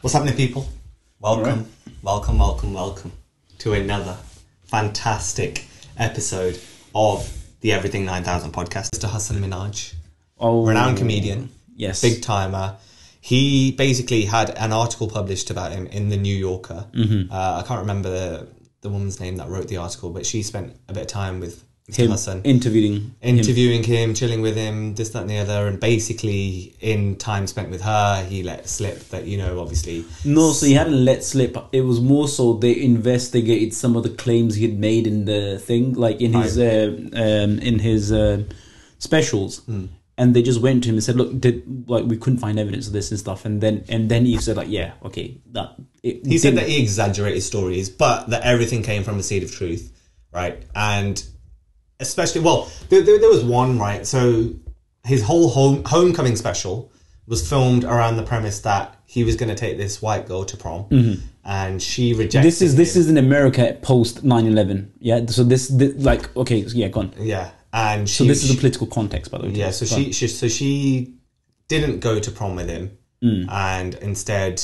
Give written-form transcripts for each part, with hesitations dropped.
What's happening, people? Welcome, welcome to another fantastic episode of the Everything 9000 podcast. Mr. Hasan Minhaj, renowned comedian, yes, big timer. He basically had an article published about him in the New Yorker. I can't remember the woman's name that wrote the article, but she spent a bit of time with Mr. Hasan, interviewing him, chilling with him, this, that and the other, and basically in time spent with her, he let slip that, you know, obviously... No, so he hadn't let slip. It was more so they investigated some of the claims he had made in the thing, like in his specials. And they just went to him and said, look, we couldn't find evidence of this and stuff. And then he said, like, yeah, okay. He said that he exaggerated stories, but that everything came from a seed of truth, right? And... especially, well, there was one, right? So his whole homecoming special was filmed around the premise that he was going to take this white girl to prom, and she rejected This is in America post 9/11, yeah. So this like, okay, yeah, go on. Yeah, and so this is the political context, by the way. Yeah, so she didn't go to prom with him, and instead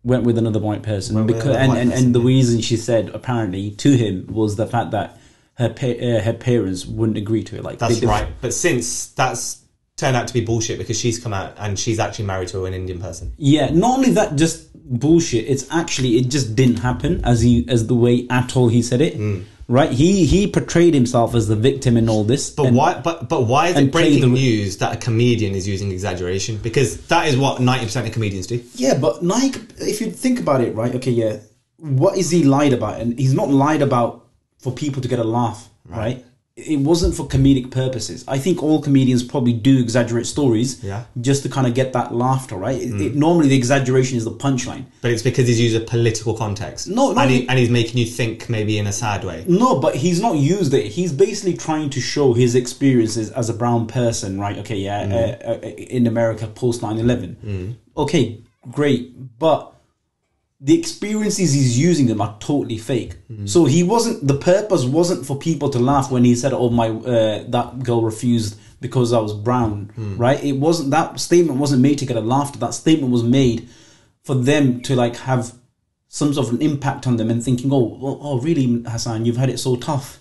went with another white person and the reason she said apparently to him was the fact that her parents wouldn't agree to it. Like that's right, but since that's turned out to be bullshit because she's come out and she's actually married to an Indian person. Yeah, not only that, just bullshit. It's actually it just didn't happen as the way at all he said it. Right? He portrayed himself as the victim in all this. But why is it breaking news that a comedian is using exaggeration? Because that is what 90% of comedians do. Yeah, but if you think about it, right? Okay, yeah. What is he lied about? And he's not lied about for people to get a laugh, right? It wasn't for comedic purposes. I think all comedians probably do exaggerate stories just to kind of get that laughter, right? Normally the exaggeration is the punchline. But it's because he's used a political context. And he's making you think maybe in a sad way. No, but he's not used it. He's basically trying to show his experiences as a brown person, right? Okay, yeah, in America post 9/11. Okay, great. But the experiences he's using them are totally fake. So the purpose wasn't for people to laugh when he said, oh, that girl refused because I was brown, right? It wasn't, that statement wasn't made to get a laughter. That statement was made for them to like have some sort of an impact on them and thinking, oh, really, Hasan, you've had it so tough,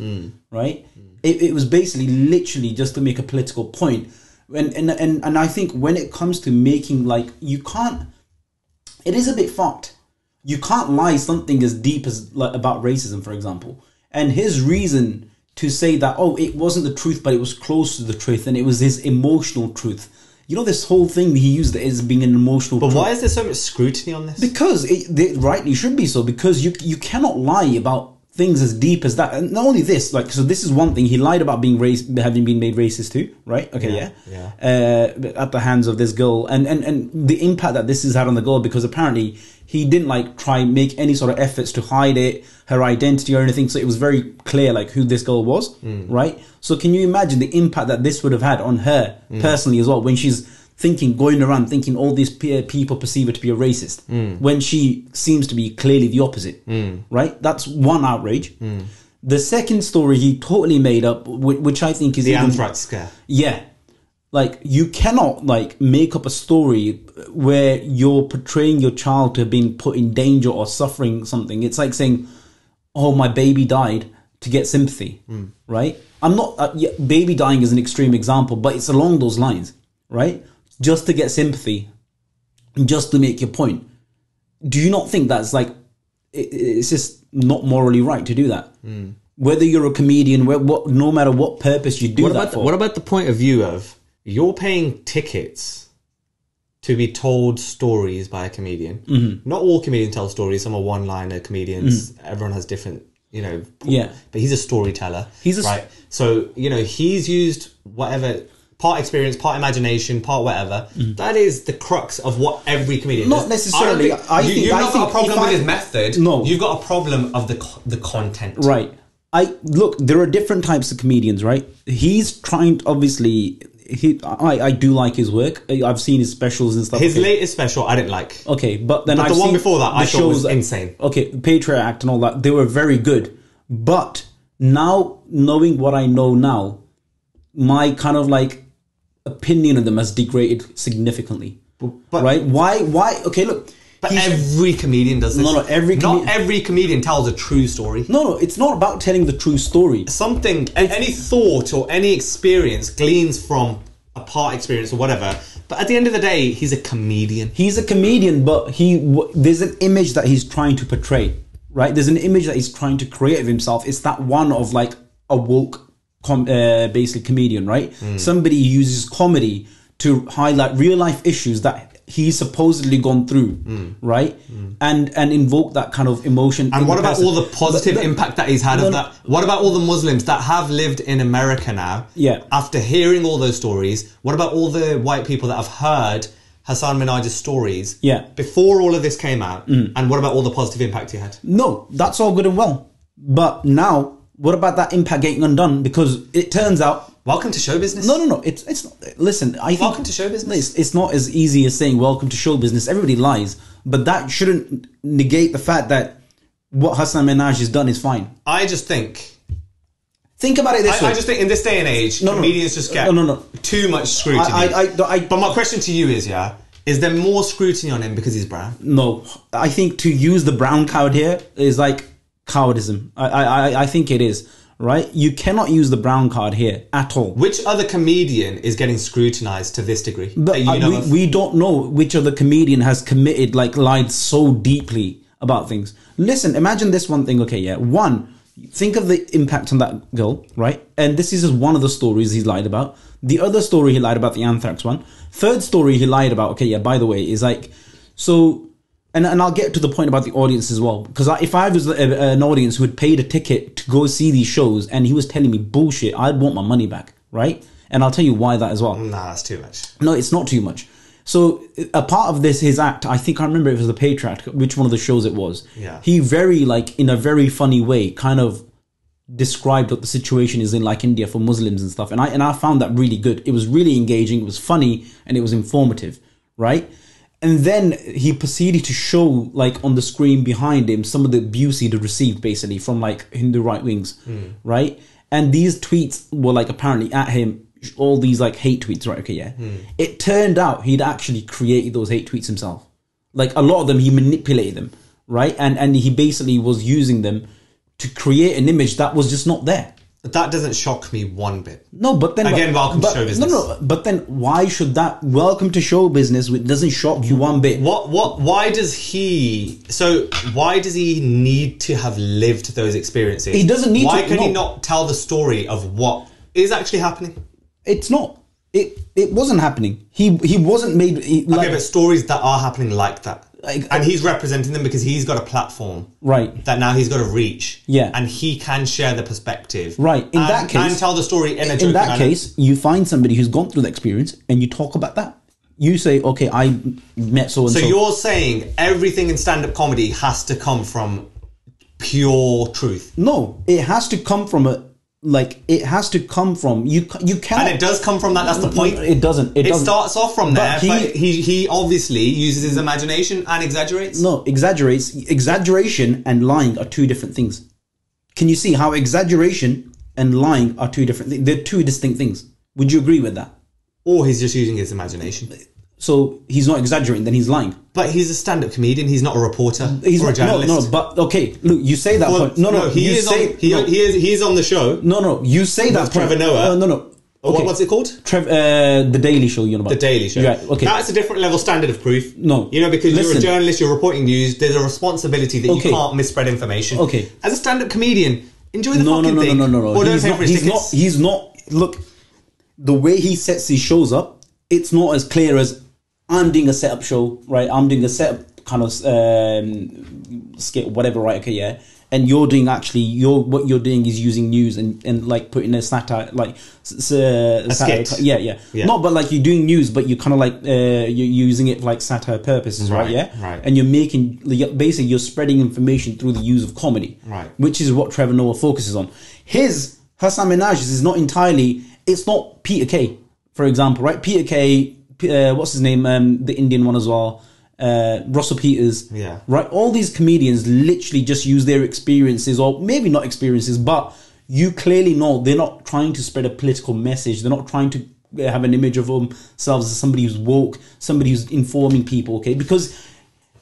right? It was basically literally just to make a political point. And I think when it comes to making, like, it is a bit fucked. You can't lie something as deep as like about racism, for example. And his reason to say that, oh, it wasn't the truth, but it was close to the truth, and it was his emotional truth. You know, this whole thing he used as being an emotional truth. But why is there so much scrutiny on this? Because it rightly should be so, because you cannot lie about things as deep as that. And not only this, like, so this is one thing. He lied about having been made racist too, right? Okay, yeah. At the hands of this girl, and the impact that this has had on the girl, because apparently he didn't like try make any sort of efforts to hide her identity or anything. So it was very clear like who this girl was, right? So can you imagine the impact that this would have had on her personally as well, when she's going around thinking all these people perceive her to be a racist, when she seems to be clearly the opposite, right? That's one outrage. The second story he totally made up, which I think is the anthrax scare. Yeah. Like, you cannot like make up a story where you're portraying your child to have been put in danger or suffering something. It's like saying, oh, my baby died, to get sympathy, right? I'm not, baby dying is an extreme example, but it's along those lines, right? Just to get sympathy, just to make your point. Do you not think that's like, it's just not morally right to do that? Whether you're a comedian, no matter what purpose you do that for. What about the point of view of, you're paying tickets to be told stories by a comedian. Not all comedians tell stories. Some are one-liner comedians. Everyone has different, you know. Yeah. But he's a storyteller. Right. So, you know, he's used whatever, part experience, part imagination, part whatever. That is the crux of what every comedian does. Not necessarily. You've not got a problem with his method. No. You've got a problem of the content. Right. Look, there are different types of comedians, right? He's trying to, obviously... I do like his work. I've seen his specials and stuff. His latest special I didn't like. Okay, but then the one before that I thought was insane. Okay, Patriot Act and all that, they were very good. But now, knowing what I know now, my kind of like opinion of them has degraded significantly. But right? Why? Okay, look. But every comedian does this. Not every comedian tells a true story. No, it's not about telling the true story. Any thought or any experience gleans from a part experience or whatever. But at the end of the day, he's a comedian. He's a comedian, but there's an image that he's trying to portray, right? There's an image that he's trying to create of himself. It's that one of like a woke, basically comedian, right? Somebody who uses comedy to highlight real life issues that he's supposedly gone through, right? And invoke that kind of emotion. And what about all the positive impact that he's had of that? What about all the Muslims that have lived in America now? Yeah. After hearing all those stories, what about all the white people that have heard Hasan Minhaj's stories? Yeah. Before all of this came out, and what about all the positive impact he had? No, that's all good and well. But now, what about that impact getting undone? Because it turns out. Welcome to show business. No. It's not. Listen, I think welcome to show business. It's not as easy as saying welcome to show business. Everybody lies, but that shouldn't negate the fact that what Hasan Minhaj has done is fine. I just think about it this way. I just think in this day and age, comedians just get too much scrutiny. But my question to you is, is there more scrutiny on him because he's brown? No, I think to use the brown card here is like cowardism. I think it is. Right? You cannot use the brown card here at all. Which other comedian is getting scrutinized to this degree? But we don't know which other comedian has lied so deeply about things. Listen, imagine this one thing. Okay, yeah. One, think of the impact on that girl, right? And this is just one of the stories he's lied about. The other story he lied about, the anthrax one. Third story he lied about, okay, yeah, by the way, is like, so... And I'll get to the point about the audience as well. Because if I was an audience who had paid a ticket to go see these shows and he was telling me bullshit, I'd want my money back, right? And I'll tell you why that as well. Nah, that's too much. No, it's not too much. So a part of his act, I think I remember it was the Patriot, which one of the shows it was. Yeah. He in a very funny way, kind of described what the situation is in India for Muslims and stuff. And I found that really good. It was really engaging, it was funny, and it was informative, right? And then he proceeded to show, on the screen behind him, some of the abuse he'd received, basically, from, Hindu right wings, right? And these tweets were, apparently at him, all these, hate tweets, right? Okay, yeah. It turned out he'd actually created those hate tweets himself. A lot of them, he manipulated them, right? And he basically was using them to create an image that was just not there. But that doesn't shock me one bit. No, but then... Again, welcome to show business. No, but then why should that welcome to show business doesn't shock you one bit? Why does he need to have lived those experiences? He doesn't need to... Why can he not tell the story of what is actually happening? It's not. It wasn't happening. He wasn't made... Okay, but stories that are happening like that. And he's representing them because he's got a platform, right? That now he's got to reach, yeah. And he can share the perspective, right? In that case, and tell the story in a joke. In that case, you find somebody who's gone through the experience and you talk about that. You say, okay, I met so and so. So you're saying everything in stand-up comedy has to come from pure truth? No, it has to come from it has to come from you cannot, and it does come from that. That's the point. It doesn't. It starts off from there, but he obviously uses his imagination and exaggerates. No, exaggeration and lying are two different things. Can you see how exaggeration and lying are two different things? They're two distinct things. Would you agree with that? Or he's just using his imagination. So he's not exaggerating, then he's lying. But he's a stand-up comedian. He's not a reporter or a journalist. No, but okay, look, you say that point. No, he is on the show. No, you say that Trevor Noah. No. Okay. What's it called? The Daily Show. You know about The Daily Show. Right, okay. That's a different level standard of proof. No, because you're a journalist, you're reporting news. There's a responsibility that you can't misspread information. Okay. As a stand-up comedian, enjoy the fucking thing. No. He's not. Look, the way he sets his shows up, it's not as clear as I'm doing a setup show, right? I'm doing a setup kind of skit, whatever, right? Okay, yeah. And you're doing what you're doing is using news and putting a satire, satire. Skit. Yeah. Not, but you're doing news, but you're kind of you're using it for satire purposes, right? Yeah. Right. And you're spreading information through the use of comedy, right? Which is what Trevor Noah focuses on. His Hasan Minhaj is not entirely. It's not Peter Kay, for example, right? Peter Kay. What's his name? The Indian one as well. Russell Peters. Yeah. Right. All these comedians literally just use their experiences, or maybe not experiences, but you clearly know they're not trying to spread a political message. They're not trying to have an image of themselves as somebody who's woke, somebody who's informing people. Okay, because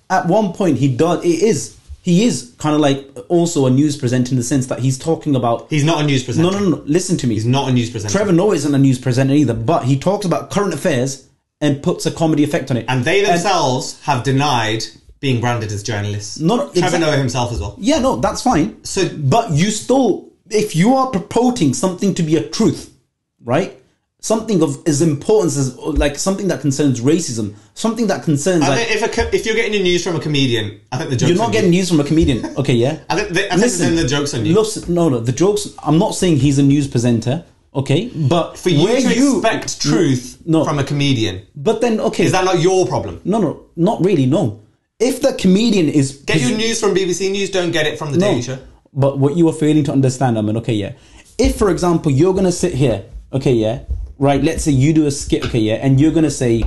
at one point he is kind of like also a news presenter in the sense that he's talking about... He's not a news presenter. No. Listen to me. He's not a news presenter. Trevor Noah isn't a news presenter either, but he talks about current affairs and puts a comedy effect on it. And they themselves have denied being branded as journalists. Trevor Noah himself as well. Yeah, no, that's fine. But you still, if you are purporting something to be a truth, right? Something of as importance as like something that concerns racism, something that concerns. If you're getting your news from a comedian, I think the joke's you're not getting news from a comedian. Okay, yeah. I think then the joke's on you. No, the jokes. I'm not saying he's a news presenter. Okay, but for you to expect truth from a comedian, but then is that not your problem? No, not really. No, if the comedian is get your news from BBC News, don't get it from the Daily Show. But what you are failing to understand, I mean, okay, yeah. If, for example, you're gonna sit here, okay, yeah. Right, let's say you do a skit, okay, yeah, and you're gonna say,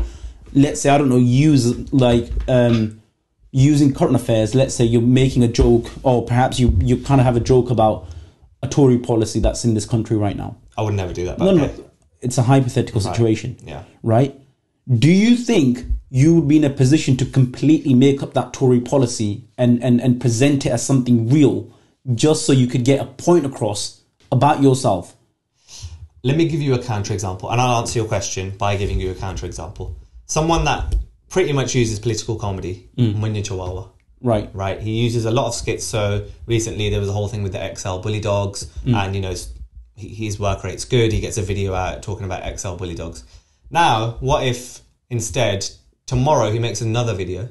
let's say, I don't know, use like using current affairs. Let's say you're making a joke, or perhaps you kind of have a joke about a Tory policy that's in this country right now. I would never do that. No, it's a hypothetical situation. Yeah. Right? Do you think you would be in a position to completely make up that Tory policy and present it as something real, just so you could get a point across about yourself? Let me give you a counterexample, and I'll answer your question by giving you a counterexample. Someone that pretty much uses political comedy, Munya Chihuahua. Right. He uses a lot of skits. So recently there was a whole thing with the XL bully dogs, and his work rate's good. He gets a video out talking about XL bully dogs. Now, what if instead tomorrow he makes another video,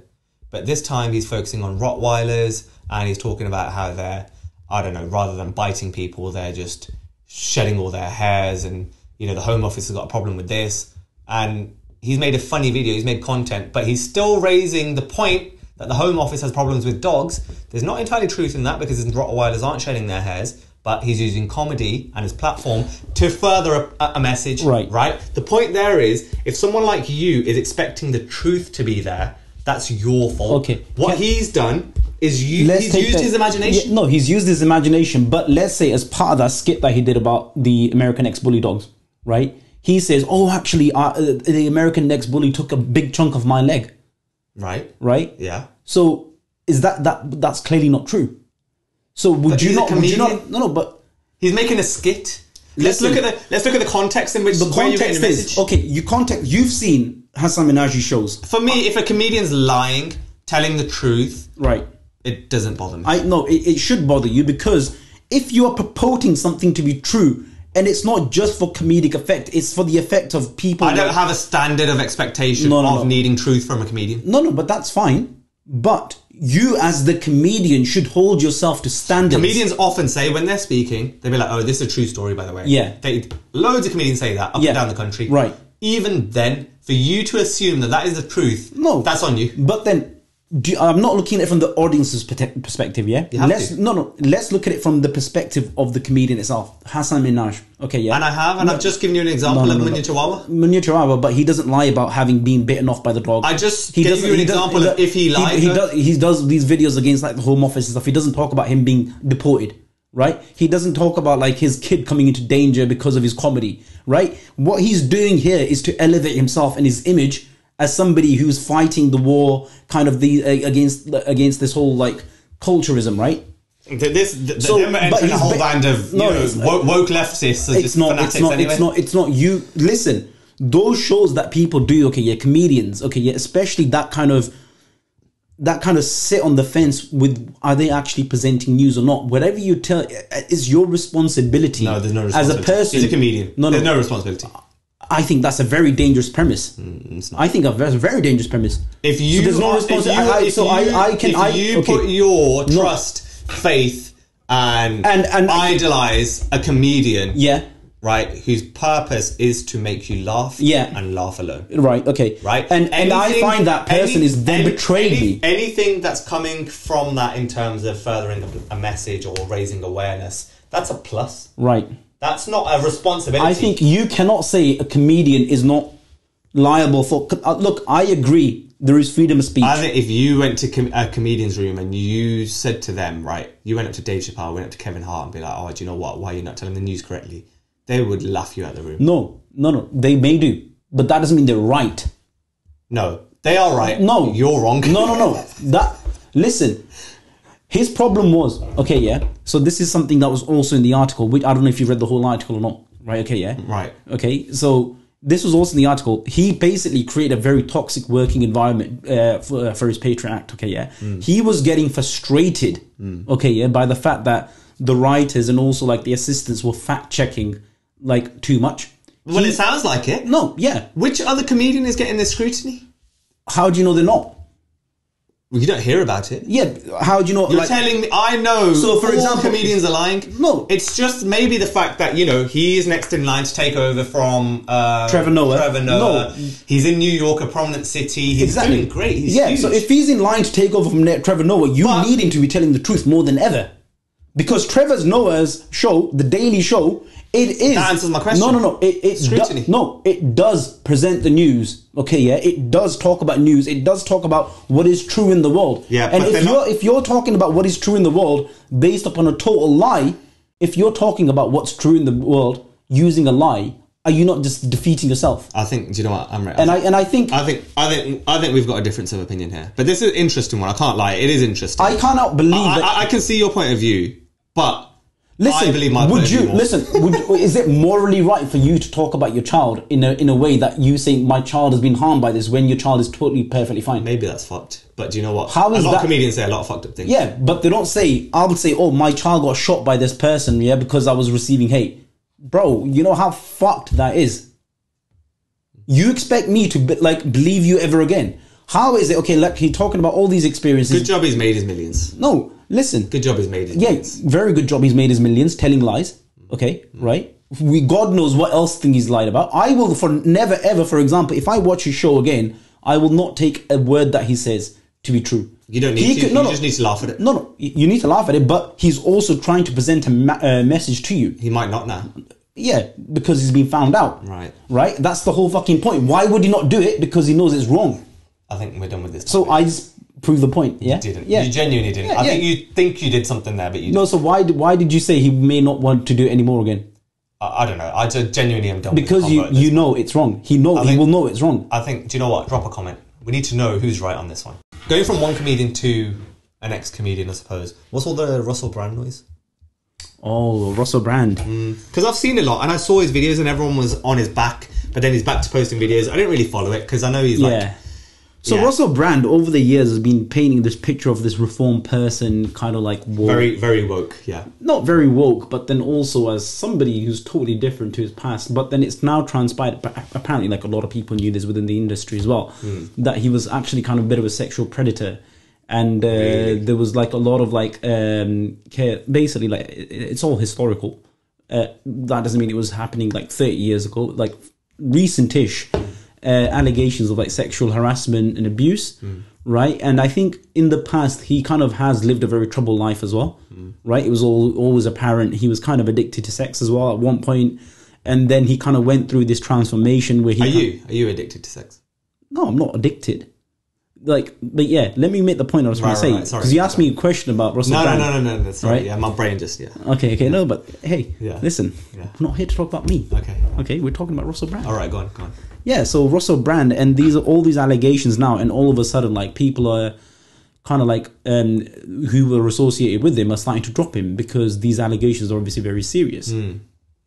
but this time he's focusing on Rottweilers, and he's talking about how they're, I don't know, rather than biting people, they're just shedding all their hairs, and the Home Office has got a problem with this, and he's made a funny video, he's made content, but he's still raising the point that the Home Office has problems with dogs. There's not entirely truth in that, because his Rottweilers aren't shedding their hairs, but he's using comedy and his platform to further a message. Right. The point there is, if someone like you is expecting the truth to be there, that's your fault. Okay. What he's done is he's used his imagination. Yeah, no, he's used his imagination. But let's say as part of that skit that he did about the American ex-bully dogs, right? He says, "Oh, actually, the American ex-bully took a big chunk of my leg." Right. Yeah. So is that's clearly not true? So would you not? No. But he's making a skit. Let's look at the context in which the context is okay. You've seen Hasan Minhaj shows. For me, if a comedian's lying, telling the truth, right, it doesn't bother me. It should bother you, because if you are purporting something to be true, and it's not just for comedic effect, it's for the effect of people. I don't have a standard of expectation of needing truth from a comedian. No, but that's fine. But you, as the comedian, should hold yourself to standards. Comedians often say when they're speaking, they'll be like, "Oh, this is a true story, by the way." Yeah. Loads of comedians say that up and down the country. Right. Even then, for you to assume that is the truth, that's on you. But then, I'm not looking at it from the audience's perspective, yeah? Let's look at it from the perspective of the comedian itself. Hasan Minhaj. Okay, yeah. And I've just given you an example of Munya Chihuahua. Munya Chihuahua, but he doesn't lie about having been bitten off by the dog. I just gave you an example of if he lied. He does these videos against like the Home Office and stuff. He doesn't talk about him being deported, right? He doesn't talk about like his kid coming into danger because of his comedy, right? What he's doing here is to elevate himself and his image as somebody who's fighting the war, kind of against this whole like culturism, right? Them entering a whole band of woke leftists. It's not you. Listen, those shows that people do, okay, yeah, comedians, okay, yeah, especially that kind of sit on the fence with, are they actually presenting news or not? Whatever you tell is your responsibility. No, there's no responsibility. As a person, he's a comedian. There's no responsibility. I think that's a very dangerous premise. I think that's a very dangerous premise. If you put your trust, faith, and idolize a comedian, right, whose purpose is to make you laugh, and laugh alone, right, okay, right, and I find that person is then betrayed me. Anything that's coming from that in terms of furthering a message or raising awareness, that's a plus, right. That's not a responsibility. I think you cannot say a comedian is not liable for... Look, I agree. There is freedom of speech. I think if you went to a comedian's room and you said to them, right, you went up to Dave Chappelle, went up to Kevin Hart and be like, "Oh, do you know what? Why are you not telling the news correctly?" They would laugh you out of the room. No. They may do. But that doesn't mean they're right. No. They are right. No. You're wrong. No. Listen. His problem was, okay, yeah. So this is something that was also in the article, which I don't know if you read the whole article or not. Right, okay, yeah. Right. Okay, so this was also in the article. He basically created a very toxic working environment for his Patriot Act, okay, yeah. He was getting frustrated, okay, yeah, by the fact that the writers and also like the assistants were fact-checking like too much. Well, it sounds like it. No, yeah. Which other comedian is getting this scrutiny? How do you know they're not? Well, you don't hear about it. Yeah, how do you know? You're telling me, I know so for example, comedians are lying. No. It's just maybe the fact that, you know, he is next in line to take over from Trevor Noah. No. He's in New York, a prominent city. He's doing great. He's huge. So if he's in line to take over from Trevor Noah, you need him to be telling the truth more than ever. Because Trevor Noah's show, The Daily Show, it is... That answers my question. No. It does present the news. Okay, yeah? It does talk about news. It does talk about what is true in the world. Yeah, and if you're talking about what is true in the world based upon a total lie, if you're talking about what's true in the world using a lie, are you not just defeating yourself? I think, do you know what, Amrit? I think we've got a difference of opinion here. But this is an interesting one. I can't lie. It is interesting. I cannot believe that... I can see your point of view, but... Listen, I believe my point of view more. Is it morally right for you to talk about your child in a way that you say my child has been harmed by this when your child is totally perfectly fine? Maybe that's fucked. But do you know what? A lot of comedians say a lot of fucked up things. Yeah, but they don't say, I would say, oh, my child got shot by this person, yeah, because I was receiving hate. Bro, you know how fucked that is? You expect me to believe you ever again? How is it, okay, like he's talking about all these experiences. Good job he's made his millions. No, listen. Good job he's made his millions. Yeah, very good job he's made his millions, telling lies. Okay, right? God knows what else thing he's lied about. I will never ever, for example, if I watch his show again, I will not take a word that he says to be true. You don't need to. You just need to laugh at it. No, you need to laugh at it, but he's also trying to present a message to you. He might not now. Yeah, because he's been found out. Right? That's the whole fucking point. Why would he not do it? Because he knows it's wrong. I think we're done with this topic. So I just proved the point, yeah? You didn't. Yeah. You genuinely didn't. I think you did something there, but you didn't. No, so why did you say he may not want to do it anymore again? I don't know. I just genuinely am done because with Because you know it's wrong. He will know it's wrong. I think, do you know what? Drop a comment. We need to know who's right on this one. Going from one comedian to an ex-comedian, I suppose. What's all the Russell Brand noise? Oh, Russell Brand. Because I've seen a lot, and I saw his videos, and everyone was on his back, but then he's back to posting videos. I didn't really follow it, because I know he's like... So Russell Brand, over the years, has been painting this picture of this reformed person, kind of like woke. Very, very woke, yeah. Not very woke, but then also as somebody who's totally different to his past. But then it's now transpired, apparently like a lot of people knew this within the industry as well, that he was actually kind of a bit of a sexual predator. And there was like a lot of like, basically like, it's all historical. That doesn't mean it was happening like 30 years ago, like recent-ish. Allegations of like sexual harassment and abuse, right? And I think in the past he kind of has lived a very troubled life as well, right? It was always apparent he was kind of addicted to sex as well at one point, and then he kind of went through this transformation where he... Are you addicted to sex? No, I'm not addicted. Like, but yeah, let me make the point I was trying to say, because you asked me a question about Russell Brand. No, sorry, right? Yeah, my brain just, Okay, no, but hey, listen, I'm not here to talk about me. Okay, we're talking about Russell Brand. All right, go on. Yeah, so Russell Brand, and these are all these allegations now, and all of a sudden, like, people are kind of like, who were associated with him are starting to drop him because these allegations are obviously very serious.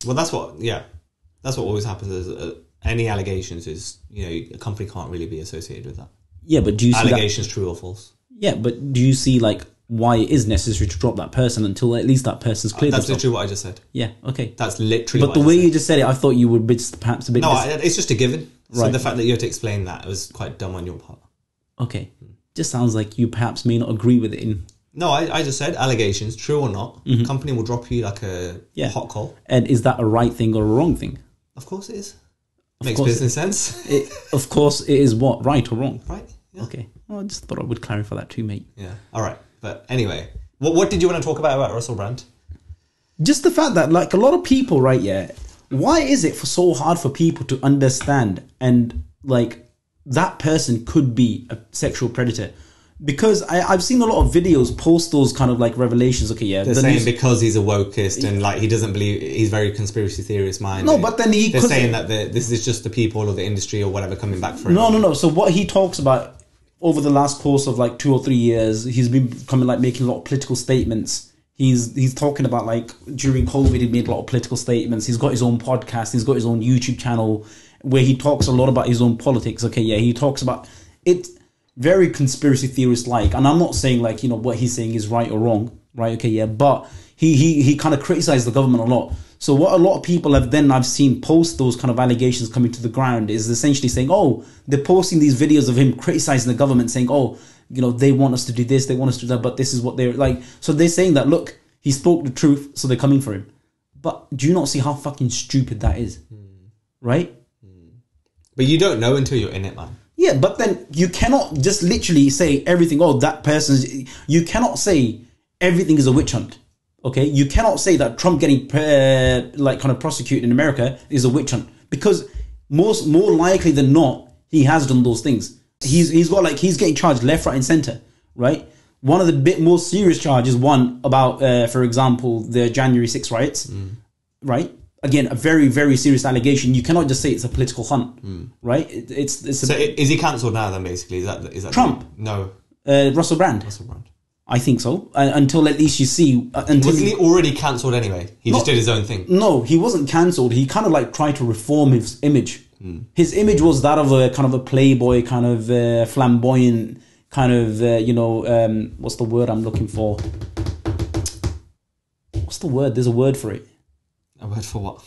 Well, that's what always happens is any allegations is, a company can't really be associated with that. Yeah, but do you see allegations true or false? Yeah, but do you see like why it is necessary to drop that person until at least that person's cleared? That's literally what I just said. Yeah, okay. That's literally. But the way you just said it, I thought you would be perhaps a bit. No, it's just a given. So the fact that you had to explain that was quite dumb on your part. Okay, just sounds like you perhaps may not agree with it. No, I just said allegations, true or not. Company will drop you like a hot call. And is that a right thing or a wrong thing? Of course it is. Makes business sense. Of course it is what? Right or wrong? Right. Yeah. Okay. Well, I just thought I would clarify that too, mate. Yeah. All right. But anyway, what did you want to talk about Russell Brand? Just the fact that, like, a lot of people, right, why is it so hard for people to understand and, like, that person could be a sexual predator? Because I've seen a lot of videos post those kind of like revelations. Okay, yeah, they're saying because he's a wokist and like he doesn't believe, he's very conspiracy theorist minded. No, but then they're saying that this is just the people or the industry or whatever coming back for him. No. So what he talks about over the last course of like 2 or 3 years, he's been coming like making a lot of political statements. He's talking about like during COVID he made a lot of political statements. He's got his own podcast. He's got his own YouTube channel where he talks a lot about his own politics. Okay, yeah, he talks about it. Very conspiracy theorist like, and I'm not saying like, you know, what he's saying is right or wrong, right? Okay, yeah, but he kind of criticized the government a lot. So what a lot of people have then I've seen post those kind of allegations coming to the ground is essentially saying, oh, they're posting these videos of him criticizing the government, saying, oh, you know, they want us to do this, they want us to do that, but this is what they're like. So they're saying that, look, he spoke the truth, so they're coming for him. But do you not see how fucking stupid that is, right? But you don't know until you're in it, man. Yeah, but then you cannot just literally say everything, oh, that person's... You cannot say everything is a witch hunt, okay? You cannot say that Trump getting like kind of prosecuted in America is a witch hunt. Because more likely than not, he has done those things. He's got like... He's getting charged left, right and centre, right? One of the bit more serious charges, one about, for example, the January 6 riots, right? Again, a very, very serious allegation. You cannot just say it's a political hunt, right? So is he cancelled now then, basically? Is that Trump? No. Russell Brand. I think so. Until at least you see... Wasn't he already cancelled anyway? He just did his own thing. No, he wasn't cancelled. He kind of like tried to reform his image. His image was that of a kind of a playboy, kind of flamboyant, kind of, what's the word I'm looking for? What's the word? There's a word for it. A word for what?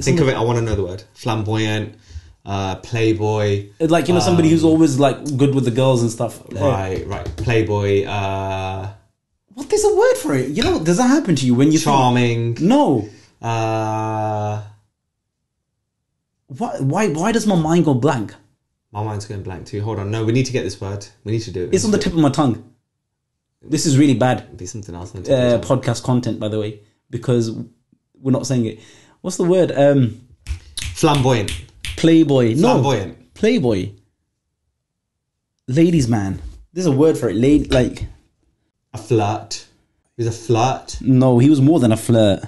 Think of it. I want to know the word. Flamboyant, playboy. Like, you know, somebody who's always like good with the girls and stuff. Right. Playboy. What? There's a word for it. You know, does that happen to you when you charming? No. Why does my mind go blank? My mind's going blank too. Hold on. No, we need to get this word. We need to do it. It's on the tip of my tongue. This is really bad. It'd be something else. Podcast content, by the way, because we're not saying it. What's the word? Flamboyant. Playboy. Flamboyant. No. Playboy. Ladies' man. There's a word for it. Like a flirt. He was a flirt. No, he was more than a flirt.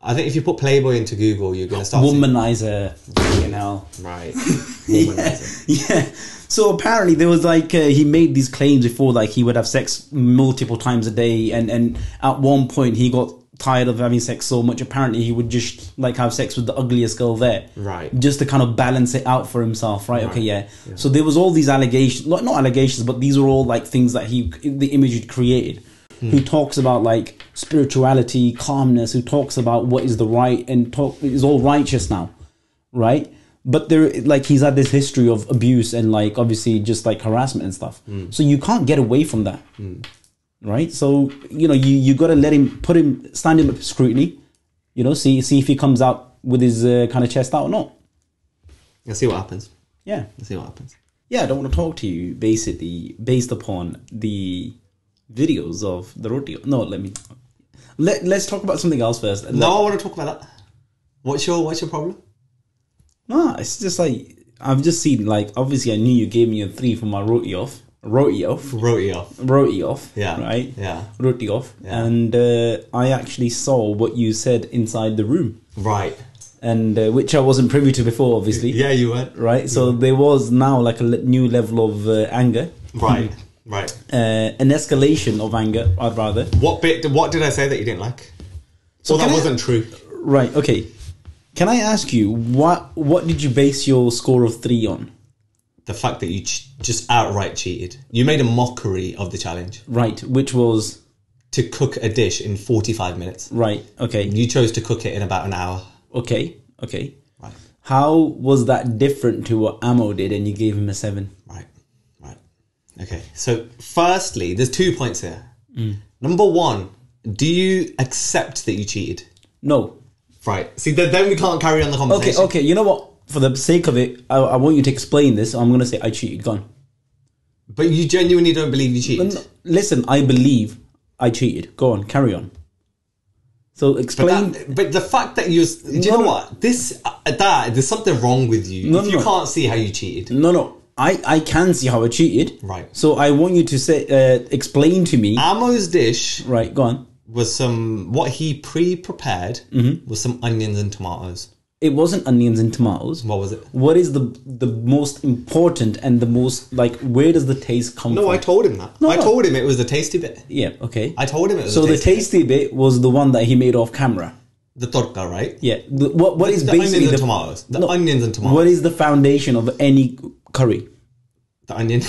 I think if you put Playboy into Google, you're going to start womanizer. You know. Right. Womanizer. Yeah. So apparently there was like, he made these claims before, like he would have sex multiple times a day. And at one point he got tired of having sex so much. Apparently he would just like have sex with the ugliest girl there. Right. Just to kind of balance it out for himself. Right. Okay. Yeah. So there was all these allegations, not allegations, but these are all like things that the image he'd created. Who talks about like spirituality, calmness, who talks about what is the right and is all righteous now, right? But there, like, he's had this history of abuse and like obviously just like harassment and stuff. So you can't get away from that, right? So you know you got to let him stand him up to scrutiny, you know, see if he comes out with his kind of chest out or not. Let's see what happens. Yeah, let's see what happens. Yeah, I don't want to talk to you basically based upon the videos of the Roti. No, let's talk about something else first. No, I want to talk about that. What's your problem? No, it's just like I've just seen, like, obviously I knew you gave me a 3 for my Roti Off. Yeah. Right? Yeah. Roti Off. Yeah. And I actually saw what you said inside the room. Right. And which I wasn't privy to before, obviously. Yeah, you weren't. Right? So there was now like a new level of anger. Right. Right. An escalation of anger, I'd rather. What did I say that you didn't like? So that wasn't true. Right, okay. Can I ask you, what did you base your score of 3 on? The fact that you just outright cheated. You made a mockery of the challenge. Right, which was? To cook a dish in 45 minutes. Right, okay. You chose to cook it in about an hour. Okay. Right. How was that different to what Amo did and you gave him a 7? Right. Okay, so firstly, there's 2 points here. Number 1, do you accept that you cheated? No. Right. See, then we can't carry on the conversation. Okay, you know what? For the sake of it, I want you to explain this. I'm going to say I cheated. Gone. But you genuinely don't believe you cheated? No, listen, I believe I cheated. Go on, carry on. So explain. But the fact that you know what? There's something wrong with you. You can't see how you cheated. No. I can see how I cheated. Right. So I want you to say, explain to me. Amo's dish. Right, go on. Was what he pre-prepared was some onions and tomatoes. It wasn't onions and tomatoes. What was it? What is the most important and the most, like, where does the taste come from? No, I told him that. I told him it was the tasty bit. Yeah, okay. I told him it was so the tasty bit was the one that he made off camera. The torka, right? Yeah. What is basically onions and tomatoes? The onions and tomatoes. What is the foundation of any curry? The onion.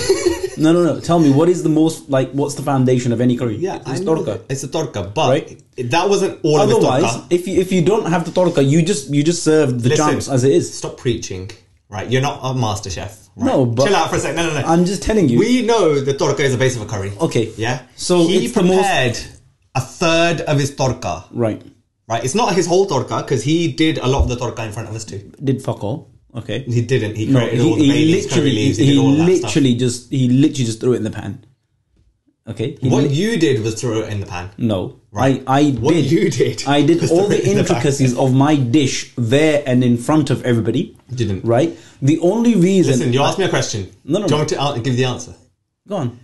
No. Tell me, what is the most, like, what's the foundation of any curry? Yeah, it's torka. It's a torka, but right? That wasn't all of the torka. Otherwise, if you don't have the torka, you just serve the jumps as it is. Stop preaching, right? You're not a master chef. Right? No, but chill out for a second. No. I'm just telling you. We know the torka is the base of a curry. Okay. Yeah. So he prepared a third of his torka. Right. Right. It's not his whole torka because he did a lot of the torka in front of us too. Did fuck all. Okay. He didn't. He created all the bay leaves, curry leaves. He did all that stuff. He literally just threw it in the pan. Okay. What you did was throw it in the pan. No. Right. What you did. I did all the intricacies of my dish there and in front of everybody. Didn't. Right. The only reason. Listen, you asked me a question. No. Do you want me to give the answer? Go on.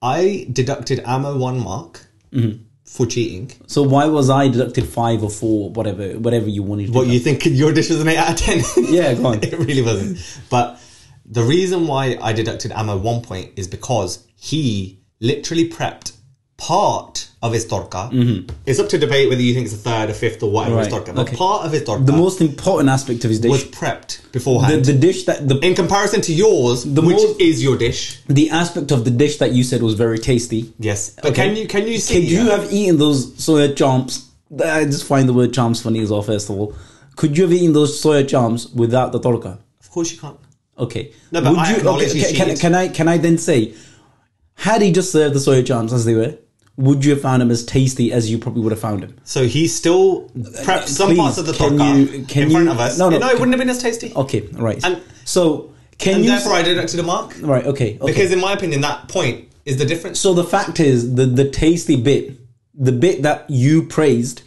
I deducted Ammo 1 mark for cheating. So why was I deducted 5 or 4, whatever you wanted to do? What, you think your dish was an 8 out of 10? Yeah, go on. It really wasn't. But the reason why I deducted Ammo 1 point is because he literally prepped part of his torka. It's up to debate whether you think it's a third, a fifth, or whatever his torka. But part of his torka, the most important aspect of his dish, was prepped beforehand. The dish that in comparison to yours, which is your dish, the aspect of the dish that you said was very tasty. Yes, but can you see? Could you have eaten those soya chomps? I just find the word chomps funny as well. First of all, could you have eaten those soya chomps without the torka? Of course you can't. Okay. No, but can I then say, had he just served the soya chomps as they were, would you have found them as tasty as you probably would have found them? So he still prepped some parts of the torka in front of us. No, it wouldn't have been as tasty. Okay, right. And so therefore I deducted a mark. Right. Okay. Because in my opinion, that point is the difference. So the fact is, the tasty bit, the bit that you praised,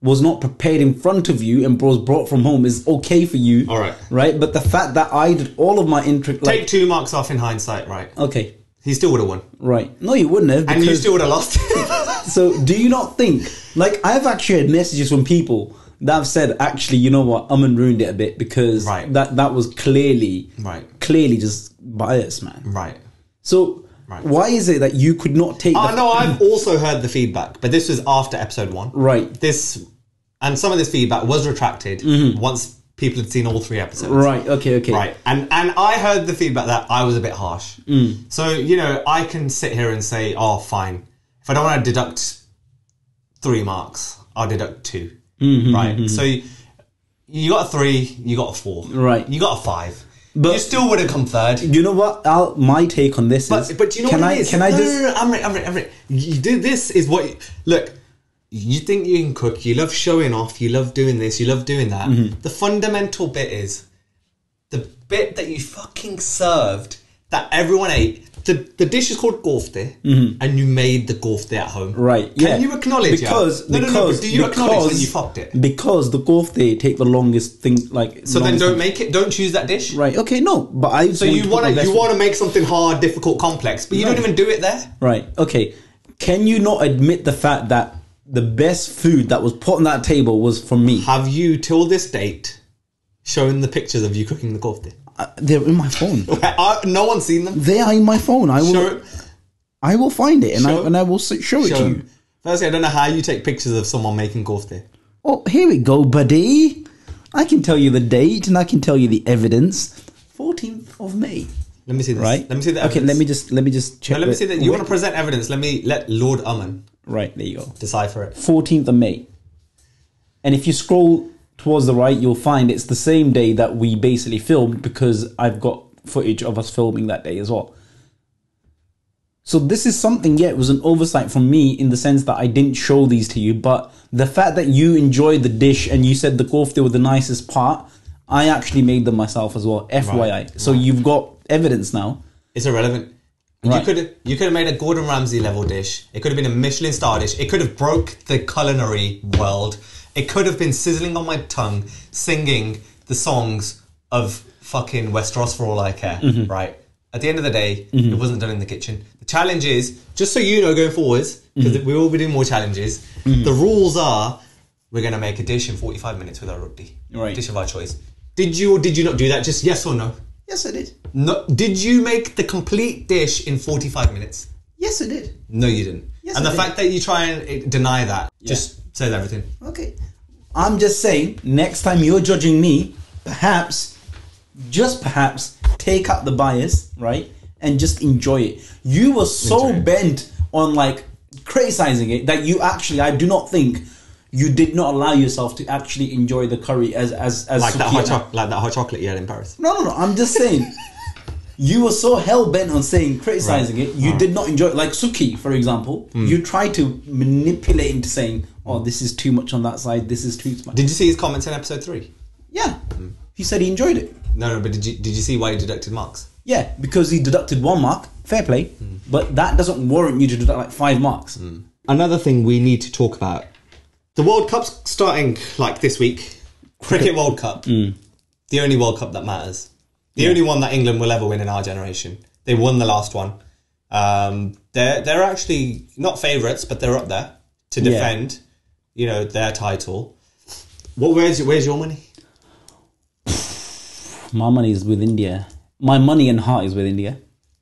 was not prepared in front of you and was brought from home is okay for you. All right. Right. But the fact that I did all of my take 2 marks off in hindsight. Right. Okay. He still would have won. Right. No, you wouldn't have. And you still would have lost. So do you not think, like, I've actually had messages from people that have said, actually, you know what, Aman ruined it a bit because that was clearly just bias, man. Right. So why is it that you could not take no, I've also heard the feedback, but this was after episode 1. Right. And some of this feedback was retracted once people had seen all 3 episodes. Right, okay. Right. And I heard the feedback that I was a bit harsh. So, you know, I can sit here and say, oh, fine. If I don't want to deduct 3 marks, I'll deduct 2. Right. So you got a 3, you got a 4. Right. You got a 5. But you still would have come third. You know what? My take on this is... But you know what it is? No, Amrit. This is what... Look, you think you can cook, you love showing off, you love doing this, you love doing that. The fundamental bit is the bit that you fucking served that everyone ate. The dish is called kofte, and you made the kofte at home. Right. Can you acknowledge because do you acknowledge that you fucked it? Because the kofte take the longest thing, like... So then don't make it, don't choose that dish. Right, okay, no, but I... So you want to make something hard, difficult, complex, but you don't even do it there? Right, okay. Can you not admit the fact that the best food that was put on that table was from me? Have you, till this date, shown the pictures of you cooking the kofte? They're in my phone. No one's seen them. They are in my phone. I will find it and I will show it to you. Firstly, I don't know how you take pictures of someone making kofte. Oh, here we go, buddy. I can tell you the date and I can tell you the evidence. 14th of May. Let me see this. Right. Let me see the evidence. Okay, let me just check. No, let me see that. You want to present evidence? Let Lord Aman. Right, there you go. Decipher it. 14th of May. And if you scroll towards the right, you'll find it's the same day that we basically filmed, because I've got footage of us filming that day as well. So this is something, it was an oversight from me in the sense that I didn't show these to you, but the fact that you enjoyed the dish and you said the kofte were the nicest part, I actually made them myself as well, FYI. Right. So you've got evidence now. It's irrelevant. Right. You could have made a Gordon Ramsay level dish. It could have been a Michelin star dish. It could have broke the culinary world. It could have been sizzling on my tongue, singing the songs of fucking Westeros for all I care, right? At the end of the day, it wasn't done in the kitchen. The challenge is, just so you know going forwards, because we will be doing more challenges, the rules are, we're going to make a dish in 45 minutes with our roti. Right. Dish of our choice. Did you or did you not do that? Just yes or no? Yes, I did. No. Did you make the complete dish in 45 minutes? Yes, I did. No, you didn't. Yes, and I the did. fact that you try and deny that just says everything. Okay. I'm just saying, next time you're judging me, perhaps, just perhaps, take out the bias, right? And just enjoy it. You were so bent on like criticizing it that you actually, I do not think you did not allow yourself to actually enjoy the curry as like that hot chocolate you had in Paris. No. I'm just saying. You were so hell bent on saying criticizing it. You did not enjoy it. Like Suki, for example. You tried to manipulate into saying, "Oh, this is too much on that side. This is too much." Did you see his comments in episode 3? Yeah, he said he enjoyed it. No, but did you see why he deducted marks? Yeah, because he deducted 1 mark. Fair play, but that doesn't warrant you to deduct like 5 marks. Another thing we need to talk about: the World Cup's starting like this week. Cricket World Cup, the only World Cup that matters. The only one that England will ever win in our generation. They won the last one. They're actually not favourites, but they're up there to defend, their title. Where's your money? My money is with India. My money and heart is with India.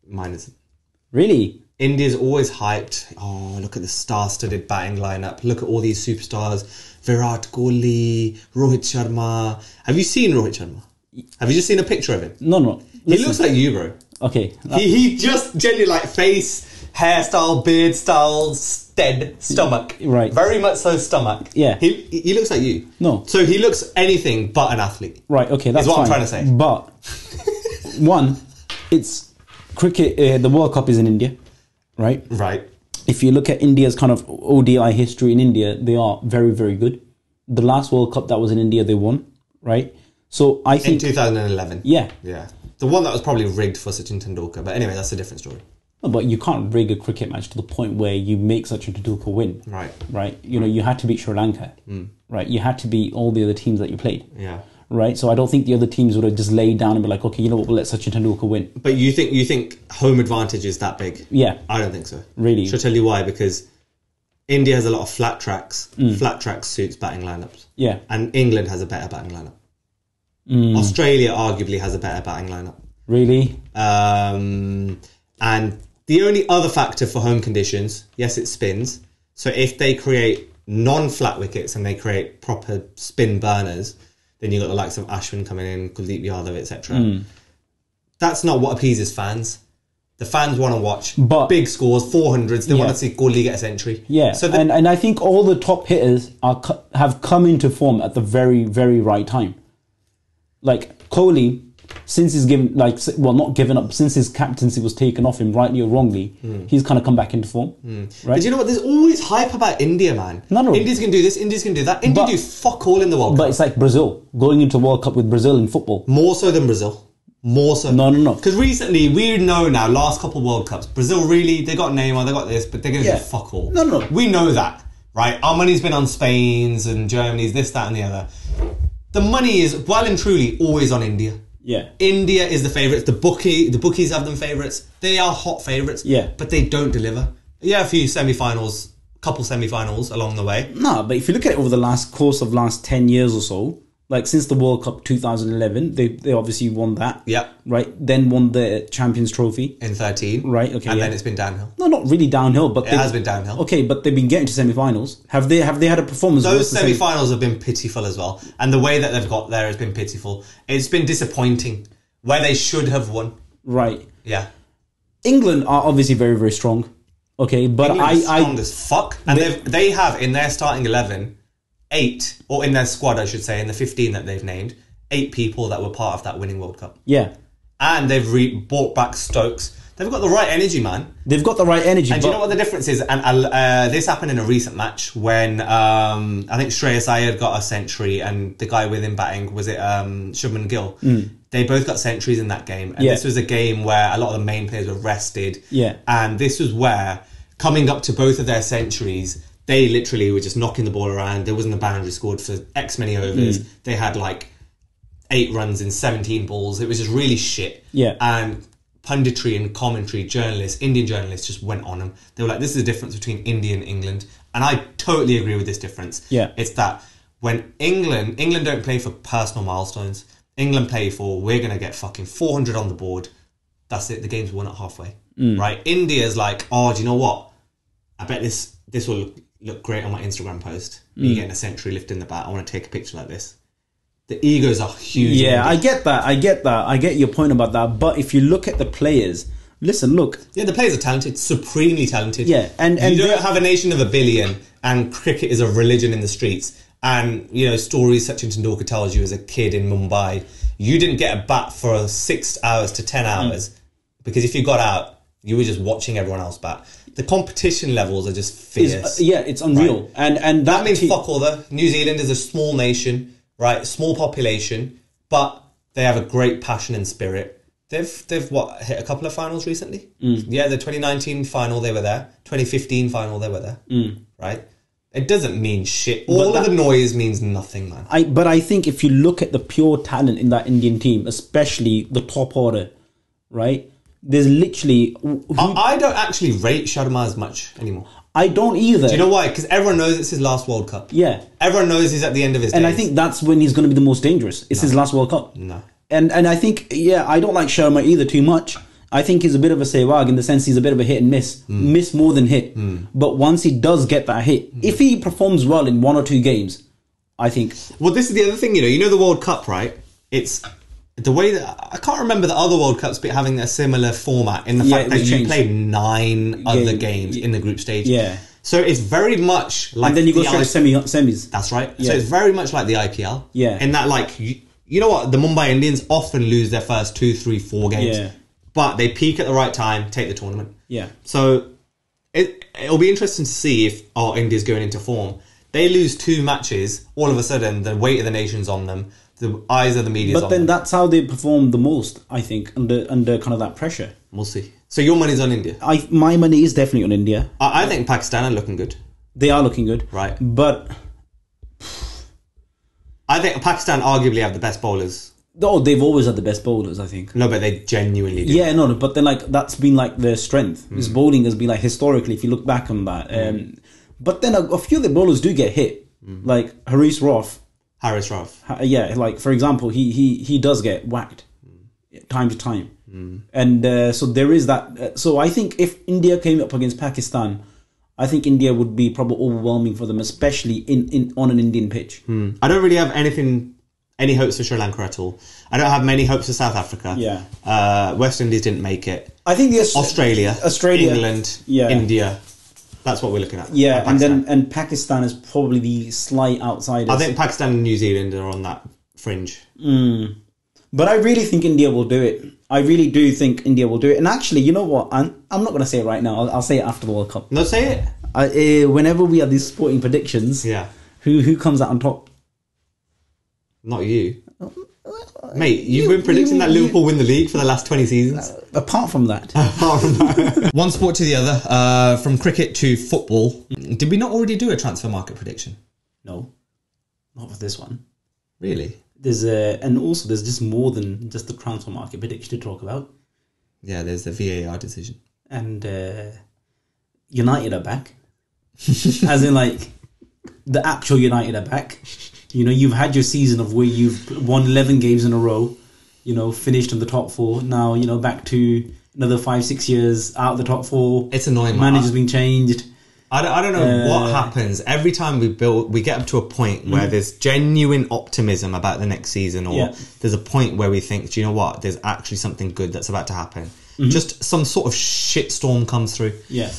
Mine isn't. Really? India's always hyped. Oh, look at the star-studded batting lineup. Look at all these superstars. Virat Kohli, Rohit Sharma. Have you seen Rohit Sharma? Have you just seen a picture of him? No. He looks like you, bro. Okay. He just genuinely like face, hairstyle, beard style, stomach. Right. Very much so stomach. Yeah. He looks like you. No. So he looks anything but an athlete. Right, okay, that's what fine. I'm trying to say. But, one, it's cricket, the World Cup is in India, right? Right. If you look at India's kind of ODI history in India, they are very, very good. The last World Cup that was in India, they won, right? So I think... In 2011. Yeah. Yeah. The one that was probably rigged for Sachin Tendulkar. But anyway, that's a different story. But you can't rig a cricket match to the point where you make Sachin Tendulkar win. Right. Right? You had to beat Sri Lanka. Right? You had to beat all the other teams that you played. Yeah. Right? So I don't think the other teams would have just laid down and be like, okay, you know what, we'll let Sachin Tendulkar win. But you think home advantage is that big? Yeah. I don't think so. Really? Should I tell you why? Because India has a lot of flat tracks. Flat tracks suits batting lineups. Yeah. And England has a better batting lineup. Australia arguably has a better batting lineup. Really? And the only other factor for home conditions, yes, it spins. So if they create non-flat wickets and they create proper spin burners, then you've got the likes of Ashwin coming in, Kuldeep Yadav, etc. That's not what appeases fans. The fans want to watch big scores, 400s. They want to see Kohli get a century. Yeah, so and I think all the top hitters have come into form at the very, very right time. Like Kohli, since he's not given up, since his captaincy was taken off him, rightly or wrongly, he's kind of come back into form. Right? But you know what? There's always hype about India, man. No. India's going to do this, India's going to do that. India do fuck all in the World Cup. But it's like Brazil, going into World Cup with Brazil in football. More so than Brazil. More so. No. Because recently, we know now, last couple of World Cups, Brazil really, they got Neymar, they got this, but they're going to do fuck all. No. We know that, right? Our money's been on Spain's and Germany's, this, that and the other. The money is well and truly always on India. Yeah. India is the favourites. The bookies have them favourites. They are hot favourites. Yeah. But they don't deliver. Yeah, a few semi-finals, couple semi-finals along the way. No, but if you look at it over the course of last 10 years or so, like since the World Cup 2011, they obviously won that. Yeah. Right? Then won the Champions Trophy. In 13. Right, okay. And then it's been downhill. No, not really downhill, but... It has been downhill. Okay, but they've been getting to semi-finals. Have they had a performance... Those semi-finals have been pitiful as well. And the way that they've got there has been pitiful. It's been disappointing. Where they should have won. Right. Yeah. England are obviously very, very strong. Okay, but England is strong as fuck. And they have in their starting 11... 8, or in their squad, I should say, in the 15 that they've named, 8 people that were part of that winning World Cup. Yeah. And they've brought back Stokes. They've got the right energy, man. They've got the right energy. And do you know what the difference is? And this happened in a recent match when I think Shreyas Iyer got a century and the guy with him batting, was it Shubman Gill? They both got centuries in that game. And this was a game where a lot of the main players were rested. Yeah. And this was where, coming up to both of their centuries, they literally were just knocking the ball around. There wasn't a boundary scored for X many overs. They had like 8 runs in 17 balls. It was just really shit. Yeah. And punditry and commentary journalists, Indian journalists, just went on them. They were like, this is the difference between India and England. And I totally agree with this difference. Yeah. It's that when England don't play for personal milestones. England play for, we're going to get fucking 400 on the board. That's it. The game's won at halfway. Right? India's like, oh, do you know what? I bet this will look great on my Instagram post. Me getting a century lifting the bat. I want to take a picture like this. The egos are huge. Yeah, I get that. I get your point about that. But if you look at the players, listen, look. Yeah, the players are talented, supremely talented. Yeah, and you don't have a nation of 1 billion, and cricket is a religion in the streets. And, you know, stories Sachin Tendulkar tells you as a kid in Mumbai, you didn't get a bat for 6 hours to 10 hours because if you got out, you were just watching everyone else bat. The competition levels are just fierce. It's unreal. Right? And that means fuck all though. New Zealand is a small nation, right? Small population, but they have a great passion and spirit. They've what, hit a couple of finals recently? Yeah, the 2019 final, they were there. 2015 final, they were there. Right? It doesn't mean shit. All of the noise means nothing, man. But I think if you look at the pure talent in that Indian team, especially the top order, right? There's literally... I don't actually rate Sharma as much anymore. I don't either. Do you know why? Because everyone knows it's his last World Cup. Yeah. Everyone knows he's at the end of his days. And I think that's when he's going to be the most dangerous. It's his last World Cup. No. And I think, I don't like Sharma either too much. I think he's a bit of a Sehwag in the sense he's a bit of a hit and miss. Miss more than hit. But once he does get that hit, if he performs well in 1 or 2 games, I think... Well, this is the other thing, you know the World Cup, right? It's the way that... I can't remember the other World Cups having a similar format in the fact that you played 9 other games in the group stage. Yeah. So it's very much like... And then you go straight to semis. That's right. Yeah. So it's very much like the IPL. Yeah. In that, like, you know what? The Mumbai Indians often lose their first 2, 3, 4 games. Yeah. But they peak at the right time, take the tournament. Yeah. So it'll be interesting to see if India's going into form. They lose 2 matches, all of a sudden the weight of the nation's on them, the eyes of the media's on them. But then that's how they perform the most, I think, under kind of that pressure. We'll see. So your money's on India? My money is definitely on India. I think Pakistan are looking good. They are looking good. Right. But... I think Pakistan arguably have the best bowlers. Oh, they've always had the best bowlers, I think. No, but they genuinely do. Yeah, no, but then like that's been like their strength. This bowling has been like historically, if you look back on that. But then a few of the bowlers do get hit, like Haris Rauf. Yeah, like for example, he does get whacked time to time, and so there is that. So I think if India came up against Pakistan, I think India would be probably overwhelming for them, especially in on an Indian pitch. I don't really have any hopes for Sri Lanka at all. I don't have many hopes for South Africa. Yeah. West Indies didn't make it. I think Australia, England, India. That's what we're looking at. Yeah, and Pakistan is probably the slight outsiders. I think Pakistan and New Zealand are on that fringe. But I really think India will do it. I really do think India will do it. And actually, you know what? I'm not going to say it right now. I'll say it after the World Cup. No, say it. Whenever we have these sporting predictions, who comes out on top? Not you. Mate, you've been predicting that Liverpool win the league for the last 20 seasons. Apart from that. One sport to the other, from cricket to football. Did we not already do a transfer market prediction? No. Not for this one. Really? And also there's just more than just the transfer market prediction to talk about. Yeah, there's the VAR decision. And United are back. As in like, the actual United are back. You know, you've had your season of where you've won 11 games in a row, you know, finished in the top 4. Now, you know, back to another 5-6 years out of the top 4. It's annoying. Manager's been changed. I don't know what happens. Every time we get up to a point where there's genuine optimism about the next season, or there's a point where we think, do you know what, there's actually something good that's about to happen. Just some sort of shitstorm comes through. Yeah.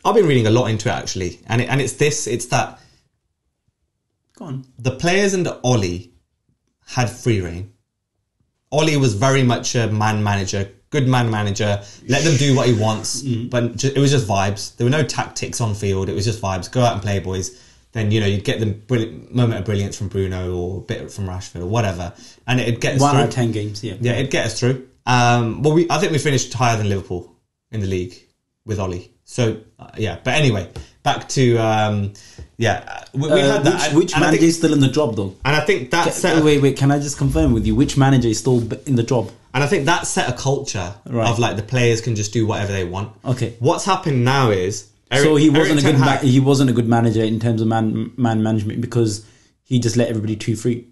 I've been reading a lot into it, actually. And it's that... The players under Ollie had free reign. Ollie was very much a good man manager. Let them do what he wants, but it was just vibes. There were no tactics on field. It was just vibes. Go out and play, boys. Then you'd get the moment of brilliance from Bruno or a bit from Rashford or whatever, and it'd get us 1 through. out of 10 games. Yeah, it'd get us through. I think we finished higher than Liverpool in the league with Ollie. So but anyway, back to we had that. Which manager is still in the job though? And I think that's wait. Can I just confirm with you which manager is still in the job? And I think that set a culture of like the players can just do whatever they want. Okay. What's happened now is he wasn't a good manager in terms of man management because he just let everybody too free.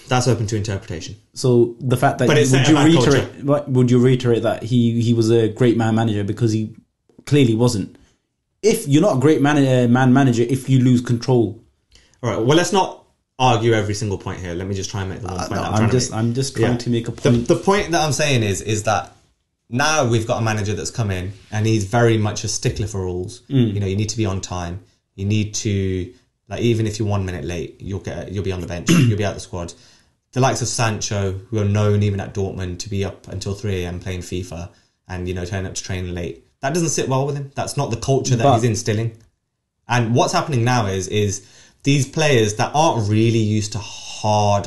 That's open to interpretation. So the fact that would you reiterate that he was a great man manager because he clearly wasn't. If you're not a great man manager, if you lose control. All right. Well, let's not argue every single point here. Let me just try and make the one point. I'm just trying to make a point. The point that I'm saying is that now we've got a manager that's come in and he's very much a stickler for rules. You know, you need to be on time. You need to, like, even if you're 1 minute late, you'll be on the bench. You'll be out the squad. The likes of Sancho, who are known even at Dortmund to be up until 3 a.m. playing FIFA and, you know, turn up to train late. That doesn't sit well with him. That's not the culture that he's instilling. And what's happening now is these players that aren't really used to hard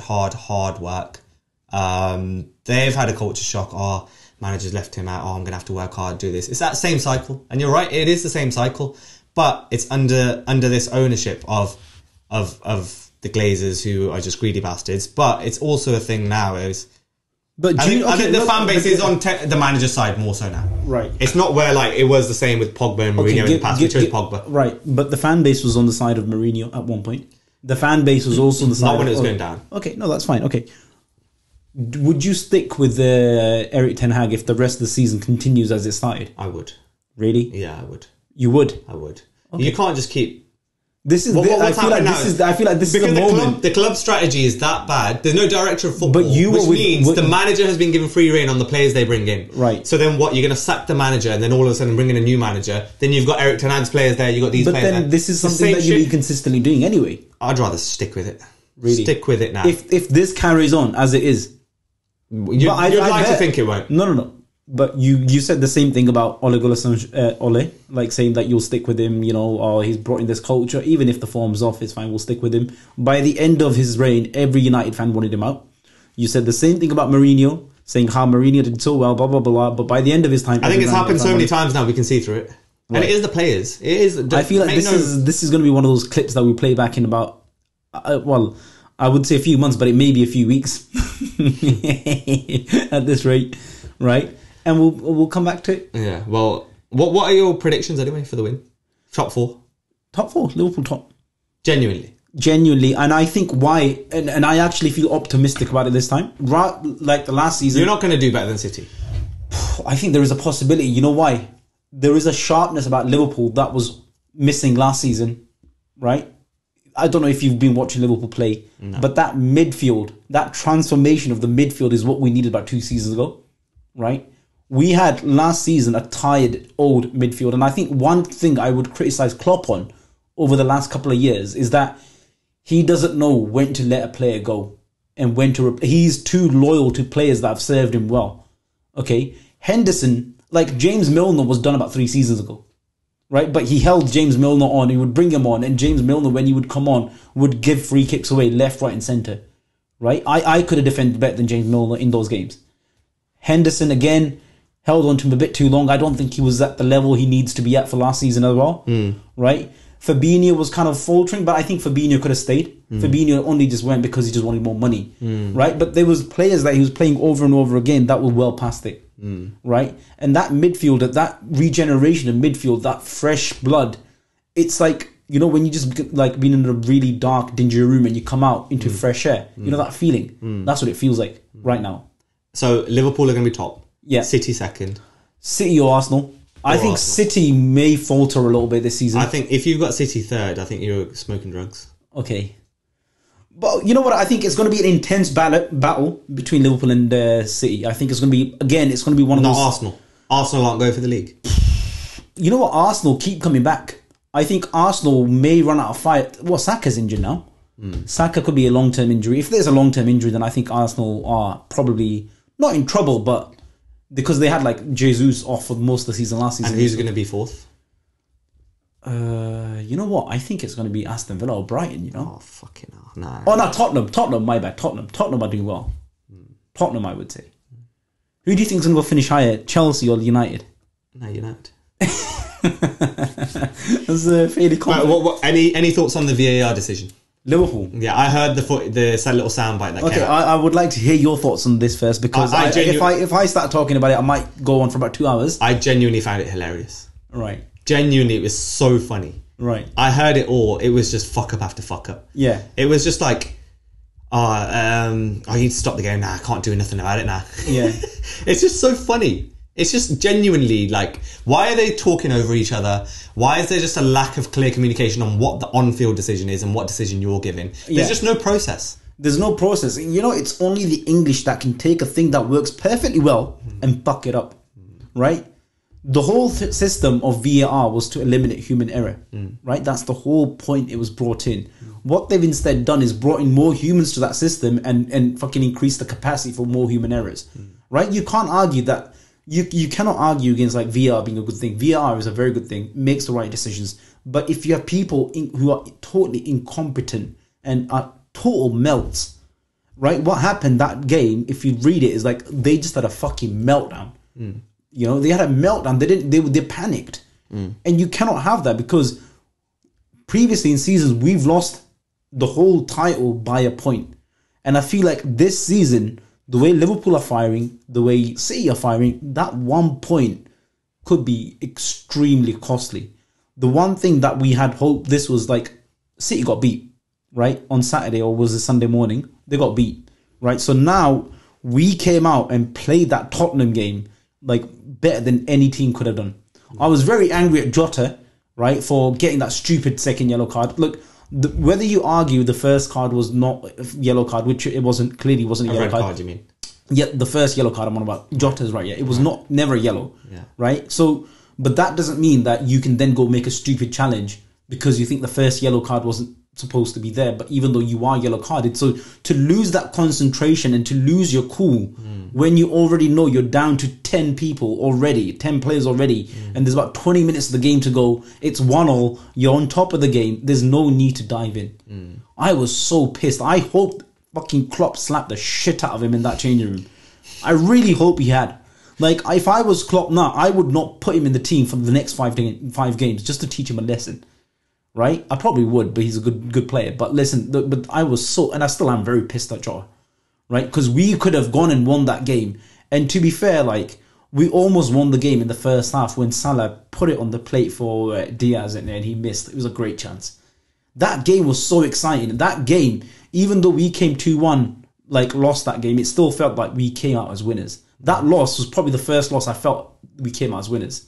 work, they've had a culture shock. Oh, manager's left him out. Oh, I'm going to have to work hard, do this. It's that same cycle. And you're right, it is the same cycle. But it's under this ownership of the Glazers, who are just greedy bastards. But it's also a thing now is... But I think the fan base is on the manager's side more so now. Right. It's not where like it was the same with Pogba and Mourinho in the past. We chose Pogba. Right. But the fan base was on the side of Mourinho at one point. The fan base was also on the side... Not when it was going down. Okay, no, that's fine. Okay. Would you stick with Erik ten Hag if the rest of the season continues as it started? I would. Really? Yeah, I would. You would? I would. Okay. You can't just keep... I feel like this is the moment. The club strategy is that bad. There's no director of football, which means the manager has been given free rein on the players they bring in. Right. So then what? You're going to sack the manager and then all of a sudden bring in a new manager. Then you've got Erik ten Hag's players there. You've got these players there. But then this is something that you'll be consistently doing anyway. I'd rather stick with it. Really? Stick with it now. If this carries on as it is. You'd like to think it won't. No. But you said the same thing about Ole Gunnar Solskjaer, like saying that you'll stick with him, you know, or he's brought in this culture. Even if the form's off, it's fine, we'll stick with him. By the end of his reign, every United fan wanted him out. You said the same thing about Mourinho, saying how Mourinho did so well, blah, blah, blah. But by the end of his time... I think it's happened so many times now, we can see through it. Right. And it is the players. It is. I feel like this is going to be one of those clips that we play back in about... I would say a few months, but it may be a few weeks at this rate, right? And we'll come back to it. Yeah. Well, what are your predictions anyway for the win? Top 4. Top 4. Liverpool top. Genuinely. And I think why, and I actually feel optimistic about it this time. Like the last season. You're not going to do better than City. I think there is a possibility. You know why? There is a sharpness about Liverpool that was missing last season, right? I don't know if you've been watching Liverpool play, but that midfield, that transformation of the midfield is what we needed about 2 seasons ago, right? We had last season a tired old midfield, and I think one thing I would criticise Klopp on over the last couple of years is that he doesn't know when to let a player go and when to... He's too loyal to players that have served him well. Okay? Henderson, like James Milner was done about 3 seasons ago. Right? But he held James Milner on. He would bring him on. And James Milner, when he would come on, would give free kicks away left, right and centre. Right? I could have defended better than James Milner in those games. Henderson, again, held on to him a bit too long. I don't think he was at the level he needs to be at for last season as well. Right? Fabinho was kind of faltering, but I think Fabinho could have stayed. Fabinho only just went because he just wanted more money. Right? But there was players that he was playing over and over again that were well past it. Right? And that midfield, that regeneration of midfield, that fresh blood, it's like, you know, when you just like been in a really dark, dingy room and you come out into fresh air, you know that feeling? That's what it feels like right now. So Liverpool are going to be top. Yeah. City second. City or Arsenal. I think City may falter a little bit this season. I think if you've got City third, I think you're smoking drugs. Okay. But you know what? I think it's going to be an intense battle between Liverpool and City. I think it's going to be, again, it's going to be one of those... Not Arsenal. Arsenal aren't going for the league. You know what? Arsenal keep coming back. I think Arsenal may run out of fire. Well, Saka's injured now. Saka could be a long-term injury. If there's a long-term injury, then I think Arsenal are probably not in trouble, but because they had like Jesus off for most of the season last season. And who's going to be fourth? You know what? I think it's going to be Aston Villa or Brighton, you know? Oh, fucking hell. Nah. Oh, no, Tottenham, my bad. Tottenham are doing well. Tottenham, I would say. Who do you think is going to go finish higher, Chelsea or United? No, United. That's fairly confident. Right, any thoughts on the VAR decision? Liverpool. Yeah, I heard the sad little soundbite that came out. I would like to hear your thoughts on this first, because if I start talking about it, I might go on for about 2 hours. I genuinely found it hilarious. Right. Genuinely, it was so funny. Right. I heard it all. It was just fuck up after fuck up. Yeah. It was just like, I need to stop the game now. I can't do nothing about it now. Yeah. It's just so funny. It's just genuinely like, why are they talking over each other? Why is there just a lack of clear communication on what the on-field decision is and what decision you're giving? There's just no process. There's no process. You know, it's only the English that can take a thing that works perfectly well and fuck it up, right? The whole system of VAR was to eliminate human error, right? That's the whole point it was brought in. What they've instead done is brought in more humans to that system and fucking increased the capacity for more human errors, right? You can't argue that. You cannot argue against like VAR being a good thing. VAR is a very good thing, makes the right decisions. But if you have people who are totally incompetent and are total melts, right? What happened that game, if you read it, is like they just had a fucking meltdown. You know, they had a meltdown. They panicked, and you cannot have that, because previously in seasons we've lost the whole title by a point, and I feel like this season, the way Liverpool are firing, the way City are firing, that 1 point could be extremely costly. The one thing that we had hoped, this was like, City got beat, right? On Saturday, or was it Sunday morning? They got beat, right? So now we came out and played that Tottenham game like better than any team could have done. I was very angry at Jota, right, for getting that stupid second yellow card. Look, whether you argue the first card was not a yellow card, which it wasn't, clearly wasn't a yellow card. You mean? Yeah, the first yellow card I'm on about. Jota's right, yeah. It was never yellow, right? So, but that doesn't mean that you can then go make a stupid challenge because you think the first yellow card wasn't supposed to be there, but even though you are yellow carded. So to lose that concentration and to lose your cool when you already know you're down to 10 people already, 10 players already, and there's about 20 minutes of the game to go, it's 1-1, you're on top of the game, there's no need to dive in. I was so pissed. I hope fucking Klopp slapped the shit out of him in that changing room. I really hope he had. Like, if I was Klopp now, I would not put him in the team for the next five games just to teach him a lesson. Right? I probably would, but he's a good player. But listen, but I was so, and I still am very pissed at Jota, right? Because we could have gone and won that game. And to be fair, like, we almost won the game in the first half when Salah put it on the plate for Diaz and he missed. It was a great chance. That game was so exciting. That game, even though we came 2-1, like, lost that game, it still felt like we came out as winners. That loss was probably the first loss I felt we came out as winners.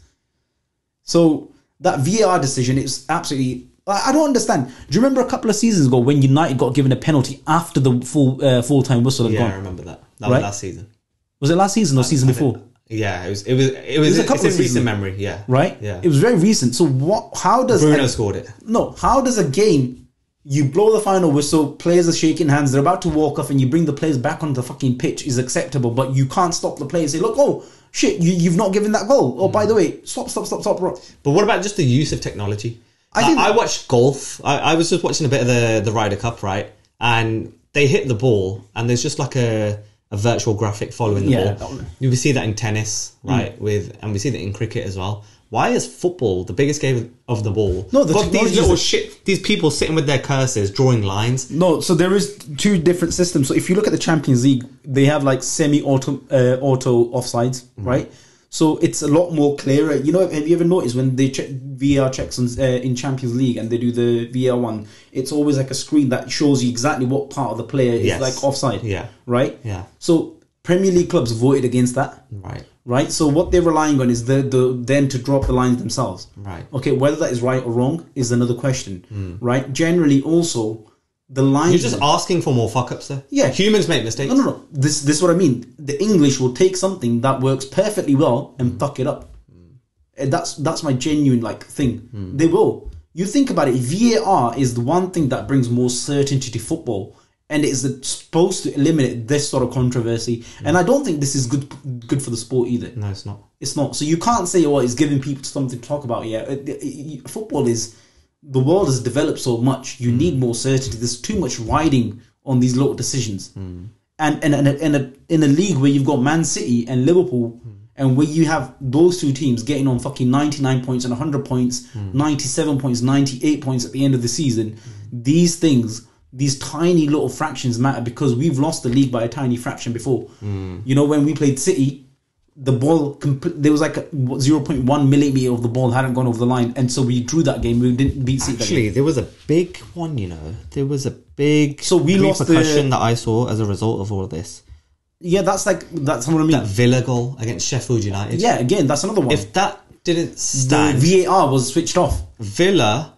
So that VAR decision, it's absolutely, I don't understand. Do you remember a couple of seasons ago when United got given a penalty after the full-time whistle had gone? Yeah, I rember that. That was last season. Was it last season or season before? Yeah, it was a couple of recent memory, yeah. Right? Yeah. It was very recent. So how does Bruno scored it. No, how does a game, you blow the final whistle, players are shaking hands, they're about to walk off and you bring the players back onto the fucking pitch is acceptable, but you can't stop the players and say, look, oh shit, you've not given that goal. Oh, by the way, stop. But what about just the use of technology? I watched golf. I was just watching a bit of the Ryder Cup, right? And they hit the ball, and there's just like a virtual graphic following the ball. You see that in tennis, right? And we see that in cricket as well. Why is football the biggest game of the ball? No, these people sitting with their cursors drawing lines. No, so there is two different systems. So if you look at the Champions League, they have like semi-auto offsides, right? So it's a lot more clearer. You know, have you ever noticed when they check VAR checks in Champions League and they do the VAR one, it's always like a screen that shows you exactly what part of the player is like offside. Yeah. Right? Yeah. So Premier League clubs voted against that. Right? So what they're relying on is then to drop the lines themselves. Right. Okay, whether that is right or wrong is another question. Right? Generally also, the lines... You're just asking for more fuck-ups there. Yeah. Humans make mistakes. No. This is what I mean. The English will take something that works perfectly well and fuck it up. And that's my genuine thing. They will. You think about it, VAR is the one thing that brings more certainty to football. And it is supposed to eliminate this sort of controversy. And I don't think this is good for the sport either. No, it's not. It's not. So you can't say, oh, it's giving people something to talk about. Yeah, football is... The world has developed so much. You need more certainty. There's too much riding on these little decisions. And in a league where you've got Man City and Liverpool, and where you have those two teams getting on fucking 99 points and 100 points, 97 points, 98 points at the end of the season, these things these tiny little fractions matter because we've lost the league by a tiny fraction before. You know, when we played City, the ball, there was like a 0.1 millimeter of the ball hadn't gone over the line, and so we drew that game. We didn't beat City. Actually, there was a big one, you know. There was a big we lost repercussion that I saw as a result of all of this. Yeah, that's what I mean. That Villa goal against Sheffield United. Yeah, again, that's another one. If that didn't stand, the VAR was switched off. Villa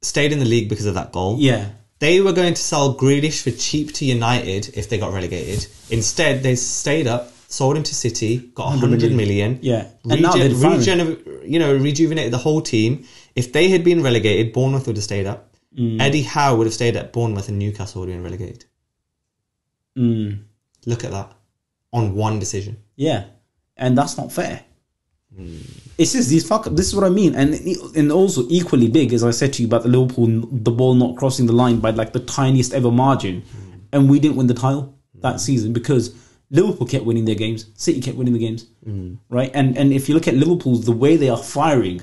stayed in the league because of that goal. Yeah. They were going to sell Grealish for cheap to United if they got relegated. Instead, they stayed up, sold him to City, got 100 million. Yeah. And now they're rejuvenated the whole team. If they had been relegated, Bournemouth would have stayed up. Eddie Howe would have stayed at Bournemouth and Newcastle would have been relegated. Look at that. On one decision. Yeah. And that's not fair. It's just these this is what I mean. And also equally big, as I said to you about the Liverpool, the ball not crossing the line by like the tiniest ever margin. And we didn't win the title that season because Liverpool kept winning their games, City kept winning the games, right? And if you look at Liverpool, the way they are firing,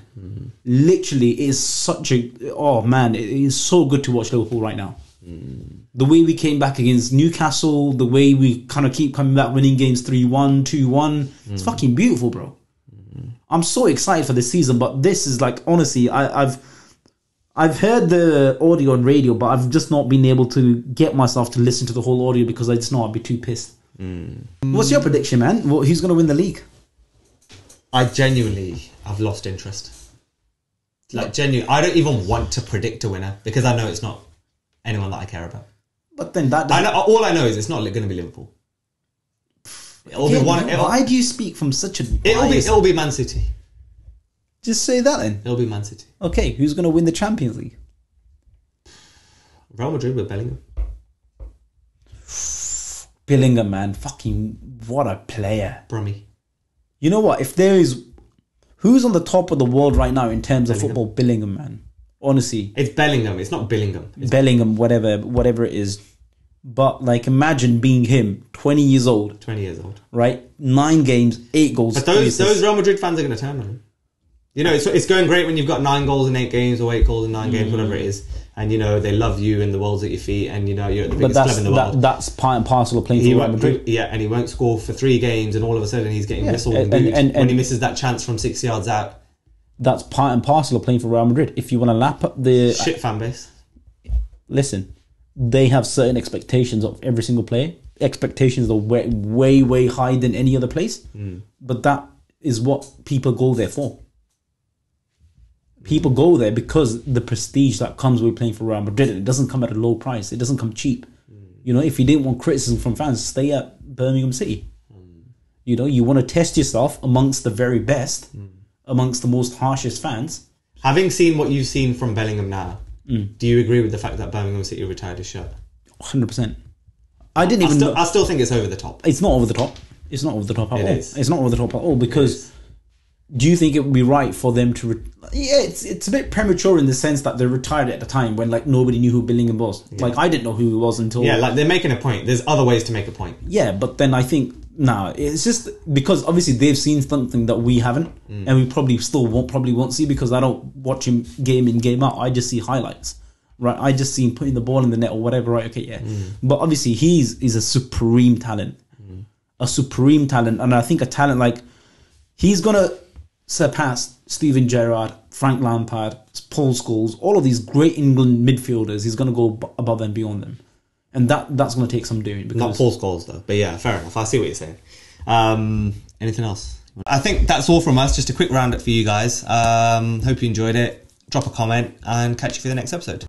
literally is such a it is so good to watch Liverpool right now. The way we came back against Newcastle, the way we kind of keep coming back, winning games 3-1, 2-1, it's fucking beautiful, bro. I'm so excited for this season, but this is like, honestly, I've heard the audio on radio, but I've just not been able to get myself to listen to the whole audio because I just know I'd be too pissed. What's your prediction, man? Who's going to win the league? I genuinely have lost interest. Like, genuinely, I don't even want to predict a winner because I know it's not anyone that I care about. But then all I know is it's not going to be Liverpool. Why do you speak from such a bias? It'll be Man City. Just say that then. It'll be Man City. Okay, who's going to win the Champions League? Real Madrid with Bellingham. Bellingham, man. Fucking what a player. Brummy. You know what? If there is... Who's on the top of the world right now in terms of football? Bellingham, man. Honestly. It's Bellingham. It's not Billingham. It's Bellingham, whatever it is. But like, imagine being him, 20 years old. 20 years old. Right? 9 games, 8 goals. But those Real Madrid fans are going to turn on him. You know, it's going great when you've got 9 goals in 8 games or 8 goals in 9 games, whatever it is. And, you know, they love you and the world's at your feet and, you know, you're at the biggest club in the world. That's part and parcel of playing for Real Madrid. And he won't score for 3 games and all of a sudden he's getting whistled and booed when he misses that chance from 6 yards out. That's part and parcel of playing for Real Madrid. If you want to lap up the... Shit fan base. Listen, they have certain expectations of every single player. Expectations are way, way higher than any other place. But that is what people go there for. People go there because the prestige that comes with playing for Real Madrid, it doesn't come at a low price. It doesn't come cheap. You know, if you didn't want criticism from fans, stay at Birmingham City. You know, you want to test yourself amongst the very best, amongst the most harshest fans. Having seen what you've seen from Bellingham now, do you agree with the fact that Birmingham City retired his shirt? 100%. I still think it's over the top. It's not over the top. It's not over the top at all. It's not over the top at all because... Do you think it would be right for them to... it's a bit premature in the sense that they retired at the time when like nobody knew who Bellingham was. Yeah. Like I didn't know who he was until... Yeah, like they're making a point. There's other ways to make a point. Yeah, but then I think... it's just because obviously they've seen something that we haven't and we probably still won't see because I don't watch him game in, game out. I just see highlights. Right? I just see him putting the ball in the net or whatever. Right? Okay, yeah. But obviously he's a supreme talent. A supreme talent. And I think a talent like... He's going to... surpass Steven Gerrard, Frank Lampard, Paul Scholes, all of these great England midfielders. He's going to go above and beyond them. And that's going to take some doing. Not Paul Scholes, though. But yeah, fair enough. I see what you're saying. Anything else? I think that's all from us. Just a quick roundup for you guys. Hope you enjoyed it. Drop a comment and catch you for the next episode.